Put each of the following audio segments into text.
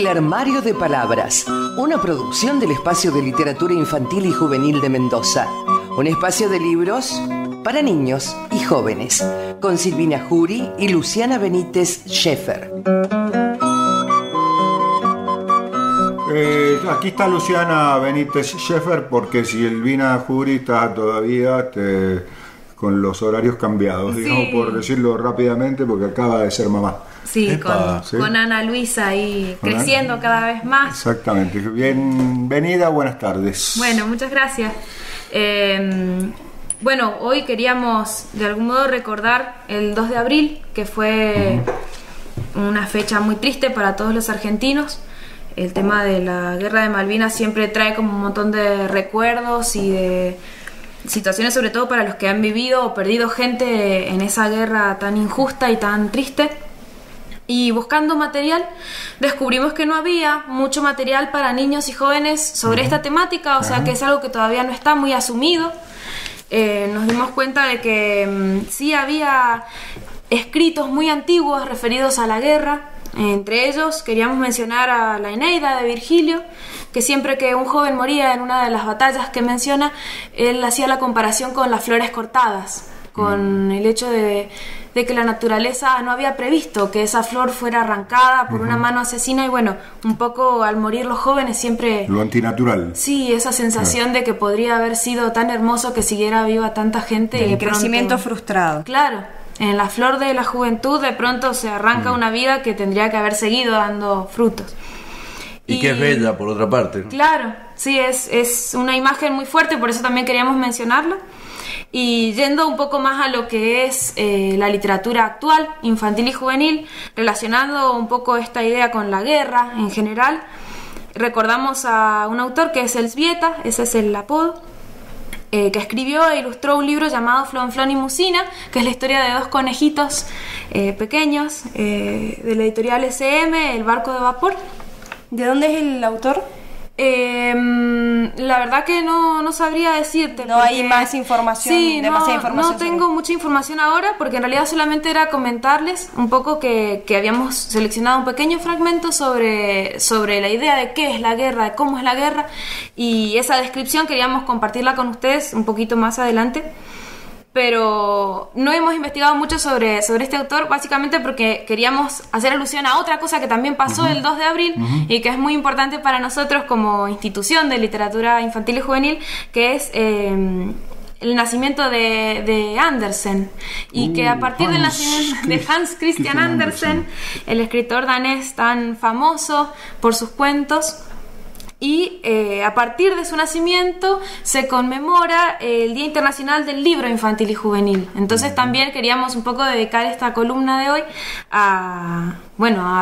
Armario de Palabras, una producción del Espacio de Literatura Infantil y Juvenil de Mendoza. Un espacio de libros para niños y jóvenes, con Silvina Jury y Luciana Benítez Schaeffer. Aquí está Luciana Benítez Schaeffer porque Silvina Jury está todavía con los horarios cambiados, sí, digamos, por decirlo rápidamente, porque acaba de ser mamá. Sí, con Ana Luisa ahí creciendo cada vez más. Exactamente. Bienvenida, buenas tardes. Bueno, muchas gracias. Bueno, hoy queríamos de algún modo recordar el 2 de abril, que fue una fecha muy triste para todos los argentinos. El tema de la guerra de Malvinas siempre trae como un montón de recuerdos y de situaciones, sobre todo para los que han vivido o perdido gente en esa guerra tan injusta y tan triste. Y buscando material, descubrimos que no había mucho material para niños y jóvenes sobre esta temática, o sea que es algo que todavía no está muy asumido. Nos dimos cuenta de que sí había escritos muy antiguos referidos a la guerra. Entre ellos queríamos mencionar a la Eneida de Virgilio, que siempre que un joven moría en una de las batallas que menciona, él hacía la comparación con las flores cortadas, con el hecho de que la naturaleza no había previsto que esa flor fuera arrancada por una mano asesina, y bueno, un poco al morir los jóvenes siempre... Lo antinatural. Sí, esa sensación de que podría haber sido tan hermoso que siguiera viva tanta gente. El crecimiento frustrado. Claro, en la flor de la juventud de pronto se arranca una vida que tendría que haber seguido dando frutos. Y que es bella, por otra parte, ¿no? Claro, sí, es una imagen muy fuerte, por eso también queríamos mencionarla. Y yendo un poco más a lo que es la literatura actual, infantil y juvenil, relacionando un poco esta idea con la guerra en general, recordamos a un autor que es Elzbieta, ese es el apodo, que escribió e ilustró un libro llamado Flon Flon y Musina, que es la historia de dos conejitos pequeños, de la editorial SM, El barco de vapor. ¿De dónde es el autor? La verdad que no sabría decirte. No hay más información, sí, demasiada información. No tengo mucha información ahora, porque en realidad solamente era comentarles un poco que habíamos seleccionado un pequeño fragmento sobre la idea de qué es la guerra, de cómo es la guerra, y esa descripción queríamos compartirla con ustedes un poquito más adelante. Pero no hemos investigado mucho sobre este autor, básicamente porque queríamos hacer alusión a otra cosa que también pasó el 2 de abril y que es muy importante para nosotros como institución de literatura infantil y juvenil, que es el nacimiento de Andersen, y que a partir del nacimiento de Hans Christian Andersen, el escritor danés tan famoso por sus cuentos, y a partir de su nacimiento se conmemora el Día Internacional del Libro Infantil y Juvenil. Entonces también queríamos un poco dedicar esta columna de hoy a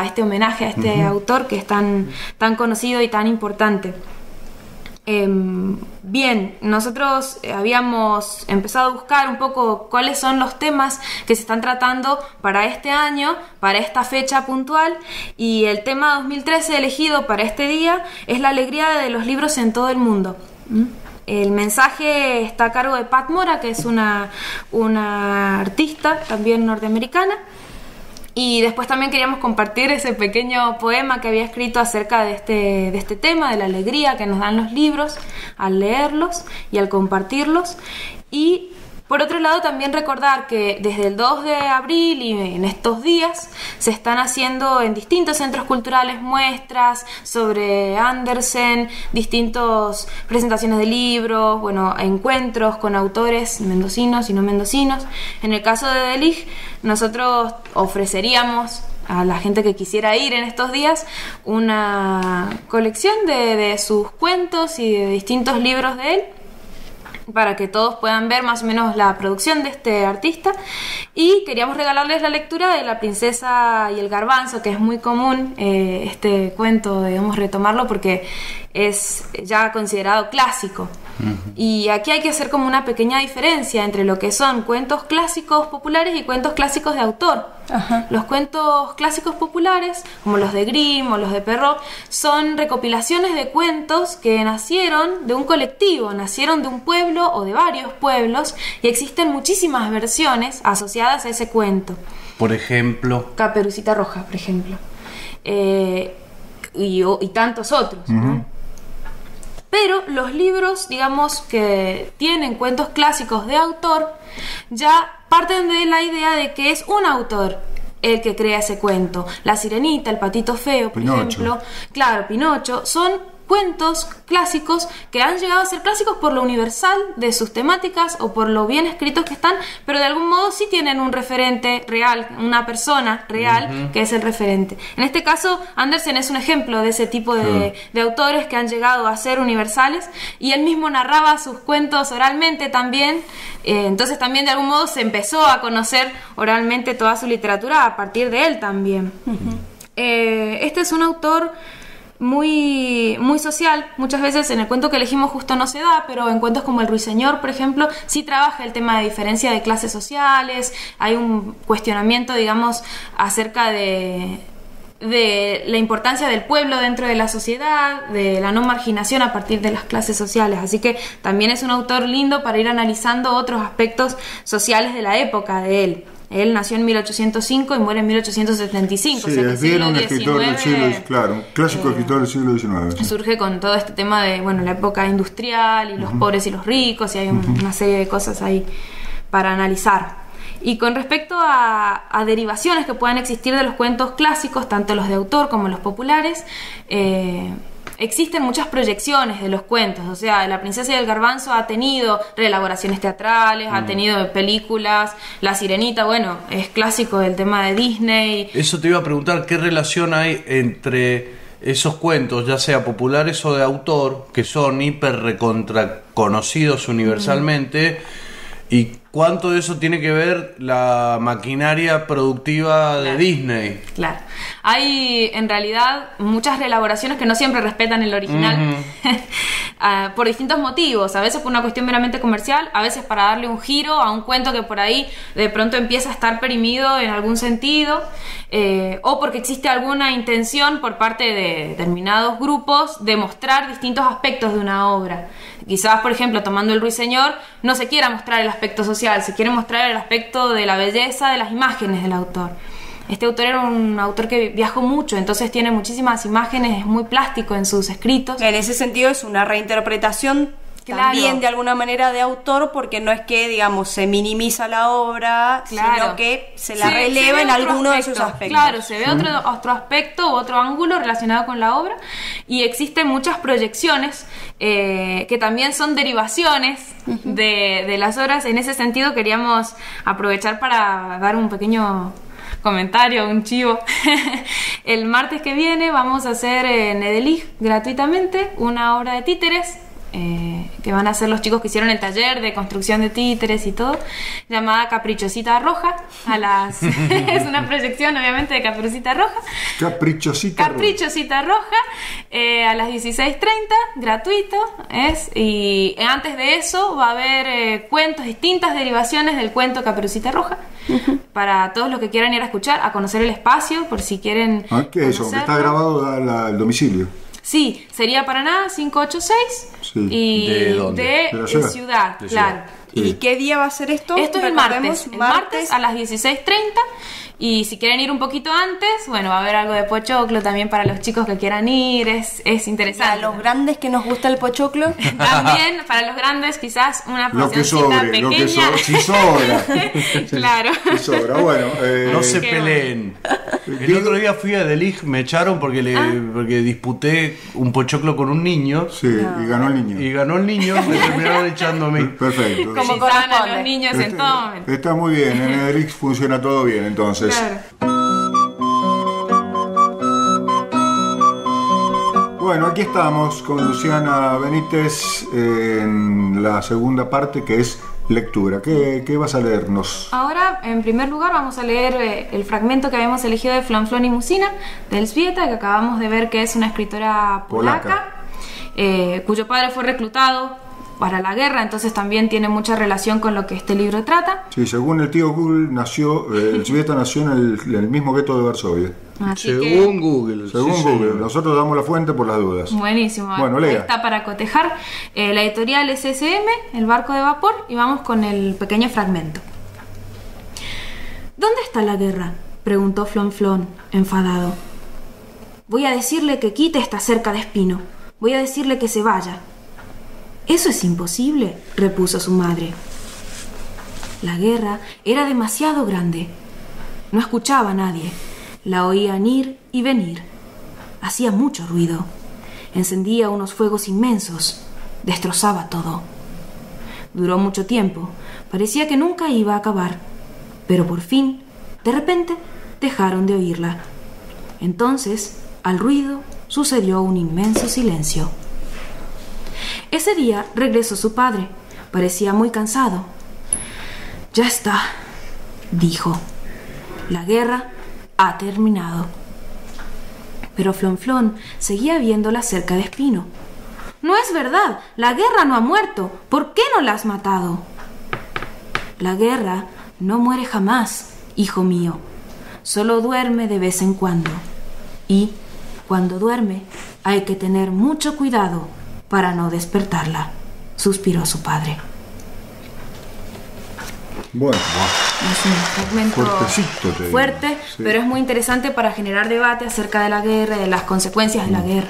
este homenaje a este autor que es tan conocido y tan importante. Bien, nosotros habíamos empezado a buscar un poco cuáles son los temas que se están tratando para este año, para esta fecha puntual, y el tema 2013 elegido para este día es la alegría de los libros en todo el mundo. El mensaje está a cargo de Pat Mora, que es una artista también norteamericana. Y después también queríamos compartir ese pequeño poema que había escrito acerca de este tema, de la alegría que nos dan los libros al leerlos y al compartirlos. Y por otro lado también recordar que desde el 2 de abril y en estos días se están haciendo en distintos centros culturales muestras sobre Andersen, distintas presentaciones de libros, encuentros con autores mendocinos y no mendocinos. En el caso de Delig, nosotros ofreceríamos a la gente que quisiera ir en estos días una colección de sus cuentos y de distintos libros de él, para que todos puedan ver más o menos la producción de este artista. Y queríamos regalarles la lectura de La princesa y el garbanzo, que es muy común este cuento, debemos retomarlo porque es ya considerado clásico. Y aquí hay que hacer como una pequeña diferencia entre lo que son cuentos clásicos populares y cuentos clásicos de autor. Los cuentos clásicos populares, como los de Grimm o los de Perrault, son recopilaciones de cuentos que nacieron de un colectivo, nacieron de un pueblo o de varios pueblos, y existen muchísimas versiones asociadas a ese cuento. Por ejemplo, Caperucita Roja, por ejemplo. y tantos otros, ¿no? Pero los libros, digamos, que tienen cuentos clásicos de autor, ya parten de la idea de que es un autor el que crea ese cuento. La Sirenita, El Patito Feo, por ejemplo, claro, Pinocho, son cuentos clásicos que han llegado a ser clásicos por lo universal de sus temáticas o por lo bien escritos que están, pero de algún modo sí tienen un referente real, una persona real que es el referente. En este caso, Andersen es un ejemplo de ese tipo de autores que han llegado a ser universales, y él mismo narraba sus cuentos oralmente también, entonces también de algún modo se empezó a conocer oralmente toda su literatura a partir de él también. Este es un autor muy social. Muchas veces en el cuento que elegimos justo no se da, pero en cuentos como El Ruiseñor, por ejemplo, sí trabaja el tema de diferencia de clases sociales. Hay un cuestionamiento, digamos, acerca de la importancia del pueblo dentro de la sociedad, de la no marginación a partir de las clases sociales. Así que también es un autor lindo para ir analizando otros aspectos sociales de la época de él. Él nació en 1805 y muere en 1875. Sí, o sea que es bien un escritor del siglo, claro, un clásico escritor del siglo XIX. Surge con todo este tema de, bueno, la época industrial y los pobres y los ricos, y hay una serie de cosas ahí para analizar. Y con respecto a derivaciones que puedan existir de los cuentos clásicos, tanto los de autor como los populares, existen muchas proyecciones de los cuentos. O sea, La Princesa y el Garbanzo ha tenido reelaboraciones teatrales, ha tenido películas. La Sirenita, bueno, es clásico del tema de Disney. Eso te iba a preguntar, ¿qué relación hay entre esos cuentos, ya sea populares o de autor, que son hiper recontra conocidos universalmente, y cuánto de eso tiene que ver la maquinaria productiva de Disney? Claro. Hay en realidad muchas reelaboraciones que no siempre respetan el original, por distintos motivos. A veces por una cuestión meramente comercial, a veces para darle un giro a un cuento que por ahí de pronto empieza a estar perimido en algún sentido, o porque existe alguna intención por parte de determinados grupos de mostrar distintos aspectos de una obra. Quizás, por ejemplo, tomando El Ruiseñor, no se quiera mostrar el aspecto social, se quiere mostrar el aspecto de la belleza de las imágenes del autor. Este autor era un autor que viajó mucho, entonces tiene muchísimas imágenes, es muy plástico en sus escritos. En ese sentido es una reinterpretación también de alguna manera de autor, porque no es que, digamos, se minimiza la obra, sino que se la releva en alguno de sus aspectos. Claro, se ve otro aspecto u otro ángulo relacionado con la obra, y existen muchas proyecciones que también son derivaciones de las obras. En ese sentido queríamos aprovechar para dar un pequeño comentario, un chivo. El martes que viene vamos a hacer en Edelich gratuitamente una obra de títeres que van a hacer los chicos que hicieron el taller de construcción de títeres y todo, llamada Caprichosita Roja. Es una proyección obviamente de Caperucita Roja. Caprichosita Roja, a las 16:30, gratuito es. Y antes de eso va a haber cuentos, distintas derivaciones del cuento Caperucita Roja, para todos los que quieran ir a escuchar, a conocer el espacio, por si quieren. ¿Qué es eso? Que está grabado al domicilio. Sí, sería Paraná 586. Sí. Y ¿De dónde? de la ciudad, claro. ¿Y qué día va a ser esto? Esto es el martes. El martes a las 16:30. Y si quieren ir un poquito antes, bueno, va a haber algo de pochoclo también para los chicos que quieran ir. Es interesante. Para los grandes que nos gusta el pochoclo. También para los grandes quizás una porcioncita pequeña. Lo que sobre, si sobra. Claro. Si sobra, bueno. No se peleen. El otro día fui a Edelich, me echaron porque disputé un pochoclo con un niño. Sí, y ganó el niño. Me terminaron echando a mí. Perfecto. Como corresponde a los niños en todo momento. Está muy bien, en Edelich funciona todo bien, entonces. Claro. Bueno, aquí estamos con Luciana Benítez en la segunda parte, que es lectura. ¿Qué vas a leernos? Ahora, en primer lugar, vamos a leer el fragmento que habíamos elegido de Flanflón y Musina, de Elżbieta, que acabamos de ver que es una escritora polaca. Cuyo padre fue reclutado para la guerra, entonces también tiene mucha relación con lo que este libro trata. Sí, según el tío Google, Elżbieta nació en el mismo gueto de Varsovia. Según Google. Según Google. Nosotros damos la fuente por las dudas. Buenísimo. Bueno, lea. Ahí está para cotejar. La editorial es SSM, El barco de vapor, y vamos con el pequeño fragmento. ¿Dónde está la guerra?, preguntó Flonflón, enfadado. Voy a decirle que quite esta cerca de espino. Voy a decirle que se vaya. Eso es imposible, repuso su madre. La guerra era demasiado grande. No escuchaba a nadie. La oían ir y venir. Hacía mucho ruido. Encendía unos fuegos inmensos. Destrozaba todo. Duró mucho tiempo. Parecía que nunca iba a acabar. Pero por fin, de repente, dejaron de oírla. Entonces, al ruido, sucedió un inmenso silencio. Ese día regresó su padre. Parecía muy cansado. «Ya está», dijo. «La guerra ha terminado». Pero Flonflon seguía viendo la cerca de espino. «No es verdad, la guerra no ha muerto. ¿Por qué no la has matado?» «La guerra no muere jamás, hijo mío. Solo duerme de vez en cuando. Y cuando duerme hay que tener mucho cuidado para no despertarla», suspiró su padre. Bueno, es un fragmento fuerte, sí, pero es muy interesante para generar debate acerca de la guerra y de las consecuencias de la guerra.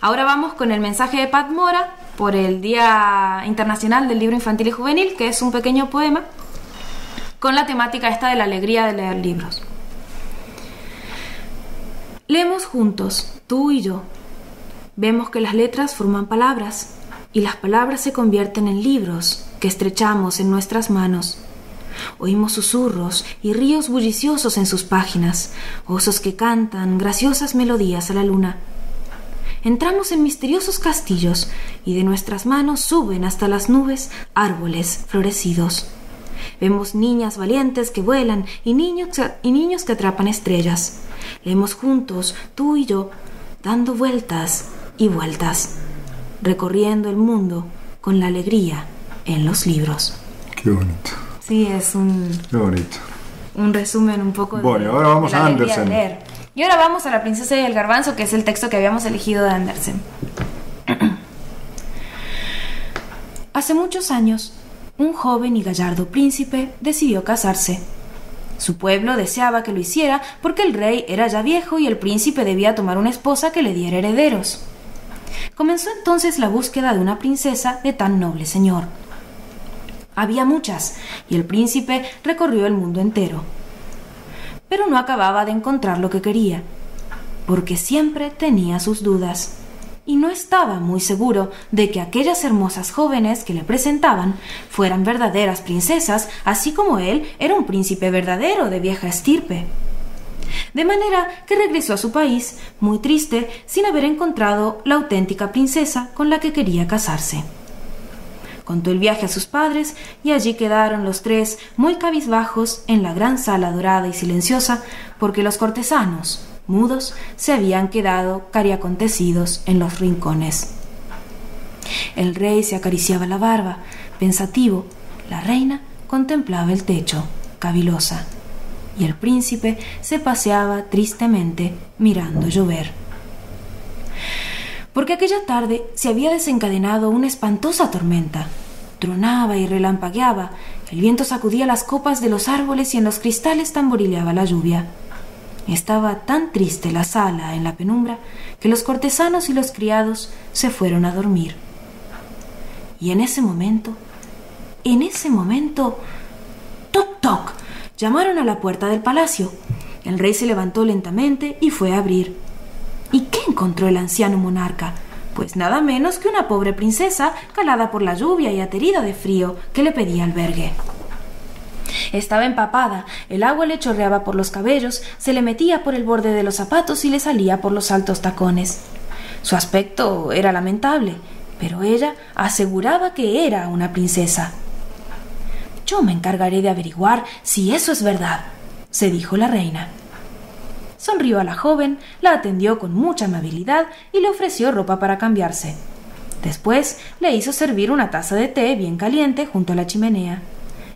Ahora vamos con el mensaje de Pat Mora por el Día Internacional del Libro Infantil y Juvenil, que es un pequeño poema con la temática esta de la alegría de leer libros. Leemos juntos, tú y yo. Vemos que las letras forman palabras y las palabras se convierten en libros que estrechamos en nuestras manos. Oímos susurros y ríos bulliciosos en sus páginas, osos que cantan graciosas melodías a la luna. Entramos en misteriosos castillos y de nuestras manos suben hasta las nubes árboles florecidos. Vemos niñas valientes que vuelan y niños que atrapan estrellas. Leemos juntos, tú y yo, dando vueltas y vueltas, recorriendo el mundo con la alegría en los libros. Qué bonito. Sí, es Qué bonito. Un resumen un poco de ahora vamos a Andersen. Y ahora vamos a La princesa y el garbanzo, que es el texto que habíamos elegido de Andersen. Hace muchos años, un joven y gallardo príncipe decidió casarse. Su pueblo deseaba que lo hiciera porque el rey era ya viejo y el príncipe debía tomar una esposa que le diera herederos. Comenzó entonces la búsqueda de una princesa de tan noble señor. Había muchas, y el príncipe recorrió el mundo entero. Pero no acababa de encontrar lo que quería, porque siempre tenía sus dudas, y no estaba muy seguro de que aquellas hermosas jóvenes que le presentaban fueran verdaderas princesas, así como él era un príncipe verdadero de vieja estirpe. De manera que regresó a su país, muy triste, sin haber encontrado la auténtica princesa con la que quería casarse. Contó el viaje a sus padres y allí quedaron los tres muy cabizbajos en la gran sala dorada y silenciosa, porque los cortesanos, mudos, se habían quedado cariacontecidos en los rincones. El rey se acariciaba la barba, pensativo. La reina contemplaba el techo, cavilosa, y el príncipe se paseaba tristemente mirando llover. Porque aquella tarde se había desencadenado una espantosa tormenta. Tronaba y relampagueaba, el viento sacudía las copas de los árboles y en los cristales tamborileaba la lluvia. Estaba tan triste la sala en la penumbra que los cortesanos y los criados se fueron a dormir. Y en ese momento, ¡toc, toc!, llamaron a la puerta del palacio. El rey se levantó lentamente y fue a abrir. ¿Y qué encontró el anciano monarca? Pues nada menos que una pobre princesa calada por la lluvia y aterida de frío que le pedía albergue. Estaba empapada, el agua le chorreaba por los cabellos, se le metía por el borde de los zapatos y le salía por los altos tacones. Su aspecto era lamentable, pero ella aseguraba que era una princesa. «Yo me encargaré de averiguar si eso es verdad», se dijo la reina. Sonrió a la joven, la atendió con mucha amabilidad y le ofreció ropa para cambiarse. Después le hizo servir una taza de té bien caliente junto a la chimenea.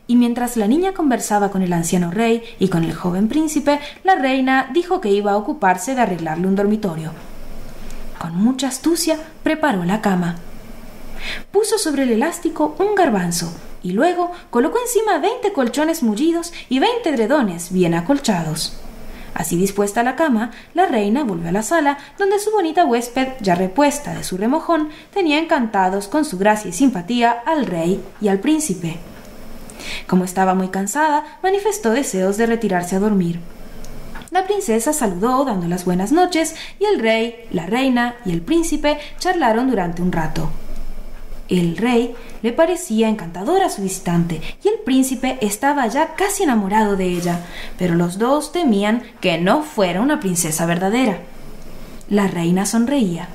Y mientras la niña conversaba con el anciano rey y con el joven príncipe, la reina dijo que iba a ocuparse de arreglarle un dormitorio. Con mucha astucia preparó la cama. Puso sobre el elástico un garbanzo y luego colocó encima 20 colchones mullidos y 20 edredones bien acolchados. Así dispuesta a la cama, la reina volvió a la sala, donde su bonita huésped, ya repuesta de su remojón, tenía encantados con su gracia y simpatía al rey y al príncipe. Como estaba muy cansada, manifestó deseos de retirarse a dormir. La princesa saludó dando las buenas noches y el rey, la reina y el príncipe charlaron durante un rato. El rey le parecía encantadora a su visitante y el príncipe estaba ya casi enamorado de ella, pero los dos temían que no fuera una princesa verdadera. La reina sonreía.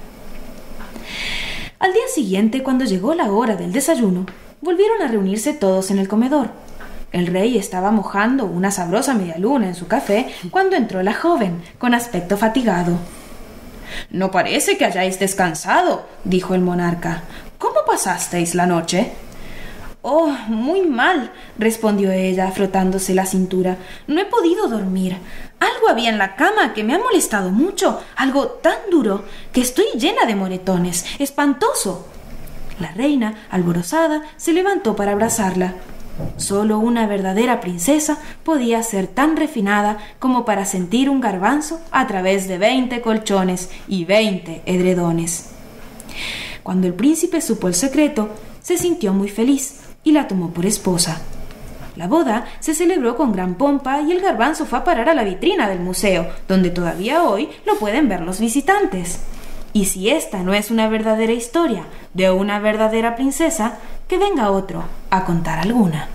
Al día siguiente, cuando llegó la hora del desayuno, volvieron a reunirse todos en el comedor. El rey estaba mojando una sabrosa medialuna en su café cuando entró la joven, con aspecto fatigado. «No parece que hayáis descansado», dijo el monarca. «¿Cómo pasasteis la noche?» «Oh, muy mal», respondió ella, frotándose la cintura. «No he podido dormir. Algo había en la cama que me ha molestado mucho, algo tan duro que estoy llena de moretones. ¡Espantoso!». La reina, alborozada, se levantó para abrazarla. Solo una verdadera princesa podía ser tan refinada como para sentir un garbanzo a través de 20 colchones y 20 edredones. Cuando el príncipe supo el secreto, se sintió muy feliz y la tomó por esposa. La boda se celebró con gran pompa y el garbanzo fue a parar a la vitrina del museo, donde todavía hoy lo pueden ver los visitantes. Y si esta no es una verdadera historia de una verdadera princesa, que venga otro a contar alguna.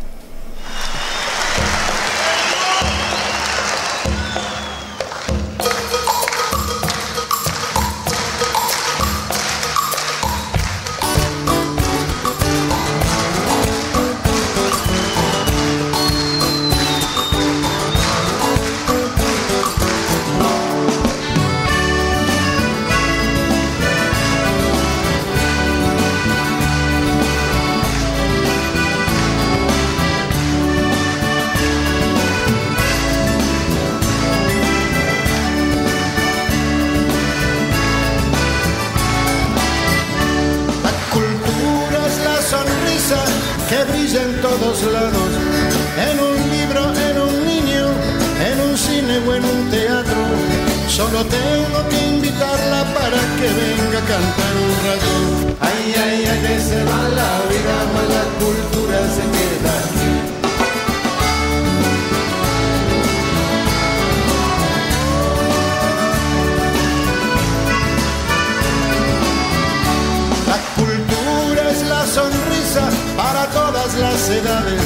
Que brilla en todos lados, en un libro, en un niño, en un cine o en un teatro. Solo tengo que invitarla para que venga a cantar un rato. Ay, ay, ay, que se va la vida, más la cultura se queda aquí. La cultura es la sonrisa para todas las edades.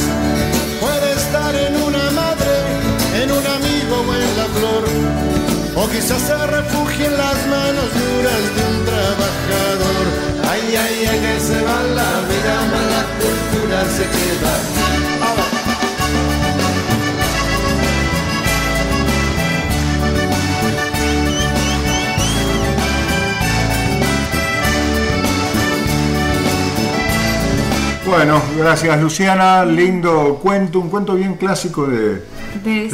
Puede estar en una madre, en un amigo o en la flor, o quizás se refugie en las manos duras de un trabajador. Ay, ay, ay, que se va la vida, más la cultura se queda aquí. Bueno, gracias Luciana, lindo cuento, un cuento bien clásico del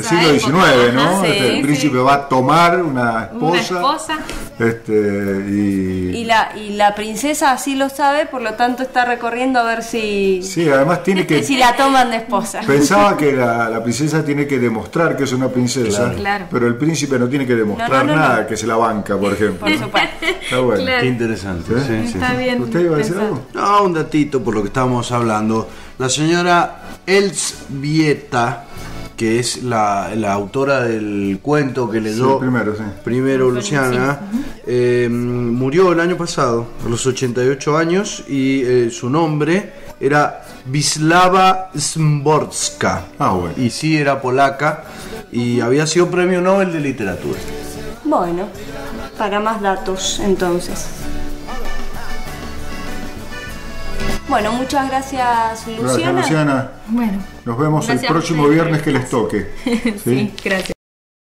siglo XIX, ¿no? Sí, el príncipe va a tomar una esposa. Y la princesa así lo sabe, por lo tanto está recorriendo a ver si... Sí, además tiene que... si la toman de esposa. Pensaba que la princesa tiene que demostrar que es una princesa, claro. Pero el príncipe no tiene que demostrar nada, que se la banca, por ejemplo. Por supuesto. Está bueno. Qué interesante. Sí, Está bien. ¿Usted iba a decir algo? No, un datito por lo que estábamos hablando. La señora Elzbieta, que es la autora del cuento que leyó primero Luciana, murió el año pasado, a los 88 años, y su nombre era Wisława Szymborska. Bueno. Y sí, era polaca y había sido premio Nobel de Literatura. Bueno, para más datos entonces. Bueno, muchas gracias Luciana. Gracias Luciana. Bueno, nos vemos el próximo viernes que les toque. Sí, gracias.